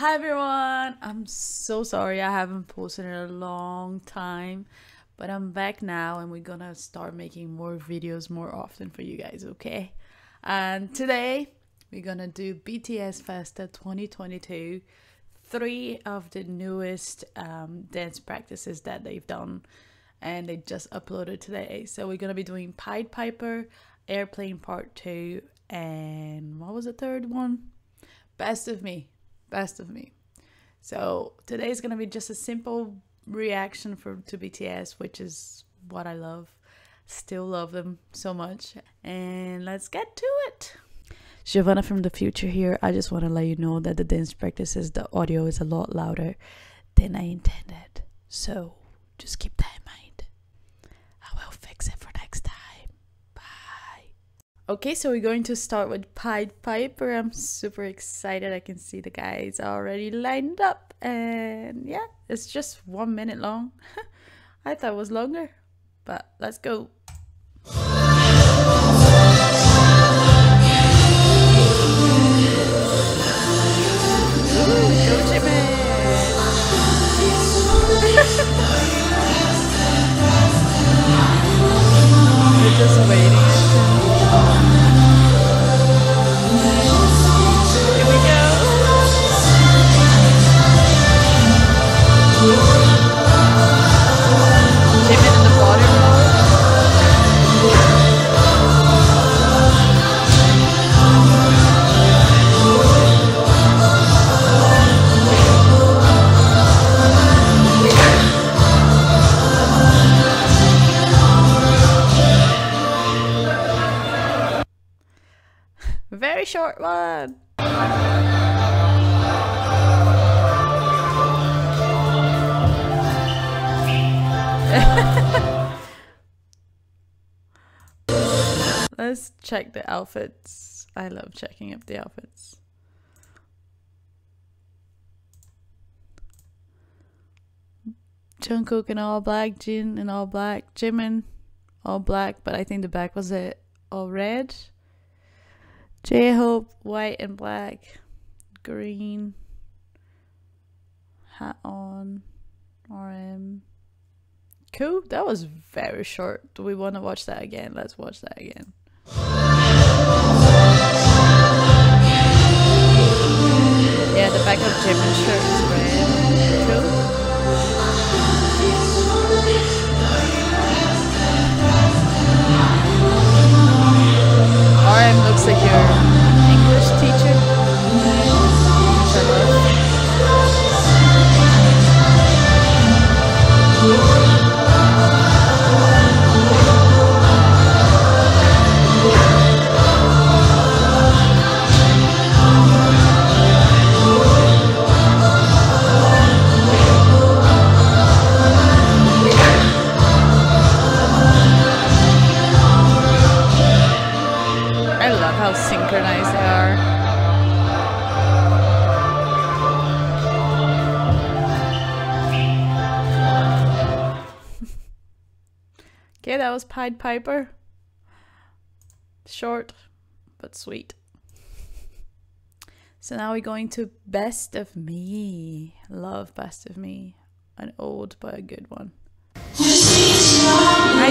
Hi everyone, I'm so sorry I haven't posted in a long time, but I'm back now and we're gonna start making more videos more often for you guys, okay? And today we're gonna do BTS Festa 2022, 3 of the newest dance practices that they've done and they just uploaded today. So we're gonna be doing Pied Piper, Airplane Part 2, and what was the third one? Best of Me. So today's gonna be just a simple reaction to BTS, which is what I love. Still love them so much, and let's get to it. Giovanna from the future here. I just want to let you know that the dance practices, the audio is a lot louder than I intended, so just keep that in mind. I will fix it for next time. Okay, so we're going to start with Pied Piper. I'm super excited. I can see the guys already lined up. And yeah, it's just 1 minute long. I thought it was longer, but let's go. Ooh, go Jimmy! We're just waiting. Very short one. Let's check the outfits. I love checking up the outfits. Jungkook in all black, Jin in all black, Jimin all black, but I think the back was it all red. J-Hope white and black, green, hat on, RM. Cool, that was very short. Do we want to watch that again? Let's watch that again. Yeah, the back of Jimin's shirt is red. Cool. RM looks like your English teacher, which I love. I love how synchronized they are. Okay, that was Pied Piper. Short, but sweet. So now we're going to Best of Me. Love Best of Me. An old but a good one. Hi,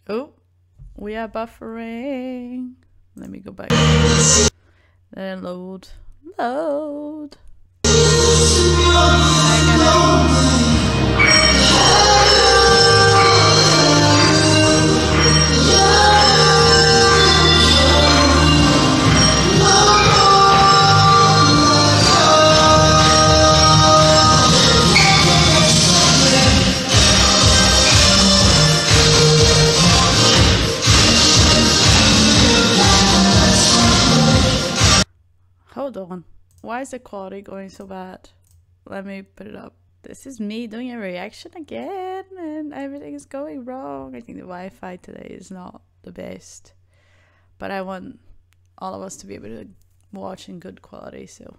Oh, we are buffering. Let me go back. Then load. Hold on. Why is the quality going so bad? Let me put it up. This is me doing a reaction again and everything is going wrong. I think the Wi-Fi today is not the best. But I want all of us to be able to watch in good quality, so.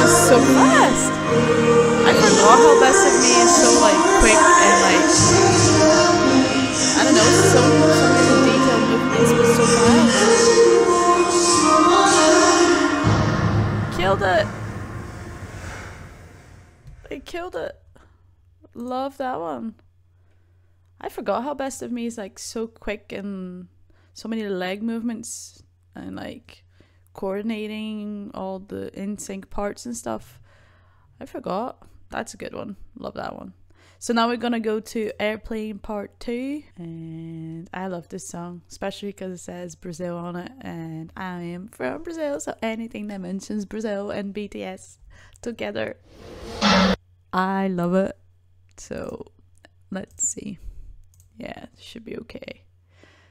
So fast. I forgot how Best of Me is so like quick and like I don't know, so many detailed movements but so fast. Killed it. They killed it. Love that one. I forgot how Best of Me is like so quick and so many leg movements and like coordinating all the in-sync parts and stuff. I forgot. That's a good one. Love that one. So now we're gonna go to Airplane Part 2, and I love this song, especially because it says Brazil on it, and I am from Brazil, so anything that mentions Brazil and BTS together, I love it. So let's see. Yeah, it should be okay.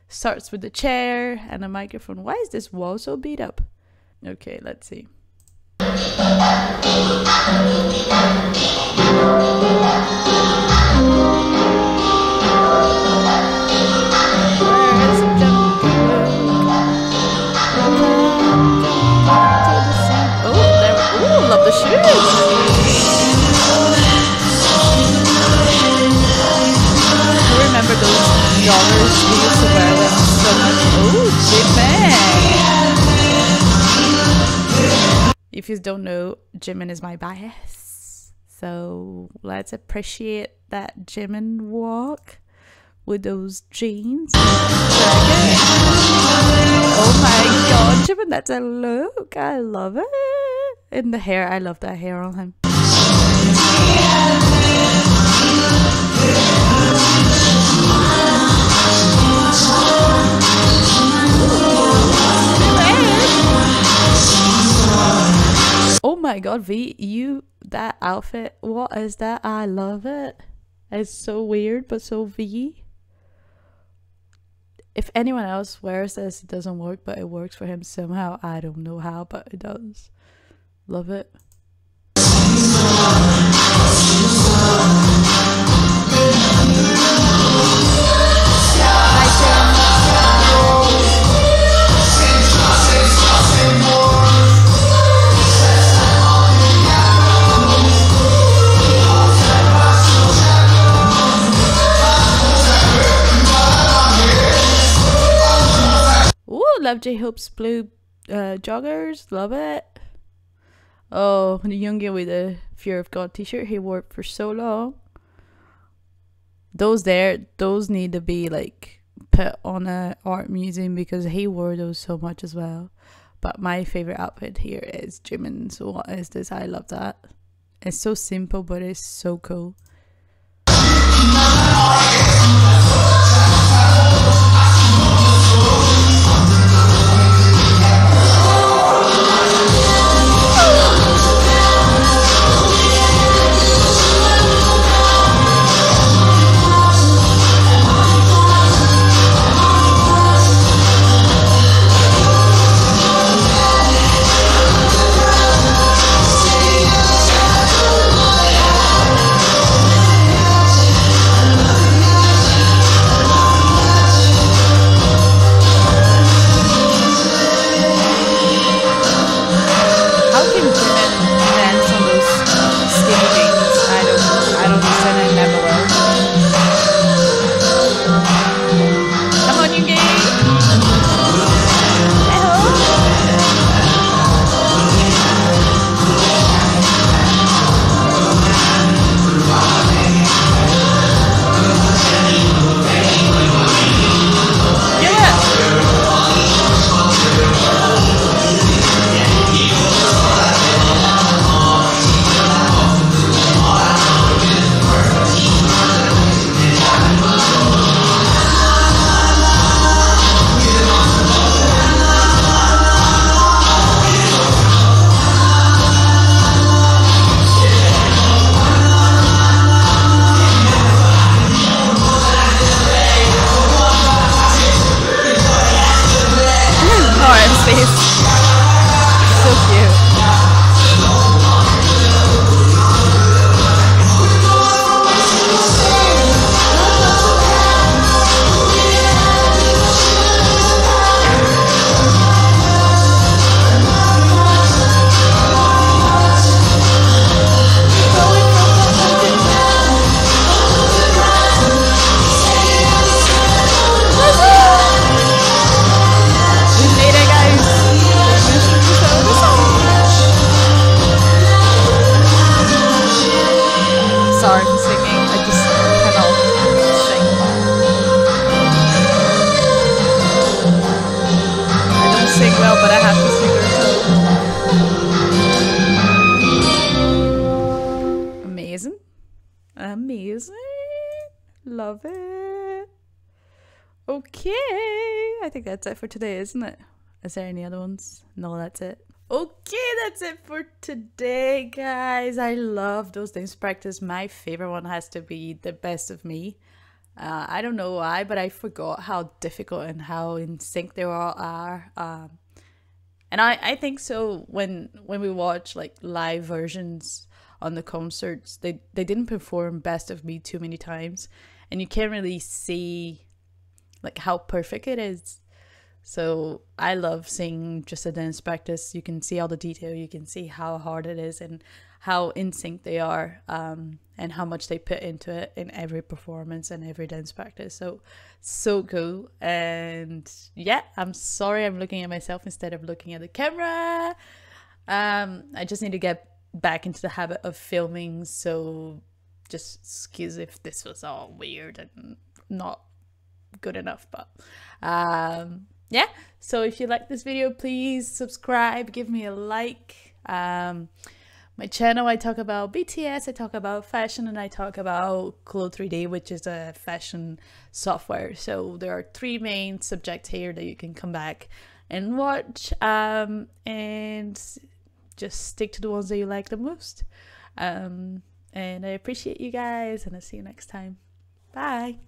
Starts with the chair and a microphone. Why is this wall so beat up? Okay, let's see. Oh, love the shoes. I remember those joggers. We used to wear them so much. Oh, Jimin. If you don't know, Jimin is my bias. So let's appreciate that Jimin walk with those jeans. Oh my god, Jimin, that's a look. I love it. And the hair, I love that hair on him. my god, V, that outfit, what is that? I love it. It's so weird, but so V. If anyone else wears this, it doesn't work, but it works for him somehow. I don't know how, but it does. Love it. Love J-Hope's blue joggers. Love it. Oh, the Youngin with the Fear of God t-shirt. He wore it for so long. Those need to be like put on a art museum because he wore those so much as well. But my favorite outfit here is Jimin's. So what is this? I love that. It's so simple, but it's so cool. Amazing. Love it. Okay, I think that's it for today, isn't it? Is there any other ones? No, that's it. Okay, that's it for today, guys. I love those dance practice. My favorite one has to be The Best of Me. I don't know why, but I forgot how difficult and how in sync they all are. And I think so when we watch like live versions on the concerts, they didn't perform Best of Me too many times, and you can't really see like how perfect it is. So I love seeing just a dance practice. You can see all the detail, you can see how hard it is and how in sync they are, and how much they put into it in every performance and every dance practice. So cool. And yeah, I'm sorry I'm looking at myself instead of looking at the camera. I just need to get back into the habit of filming, so just excuse if this was all weird and not good enough, but yeah, so if you like this video, please subscribe, give me a like. My channel, I talk about BTS, I talk about fashion, and I talk about Clo3D, which is a fashion software. So there are three main subjects here that you can come back and watch. And just stick to the ones that you like the most. And I appreciate you guys, and I'll see you next time. Bye.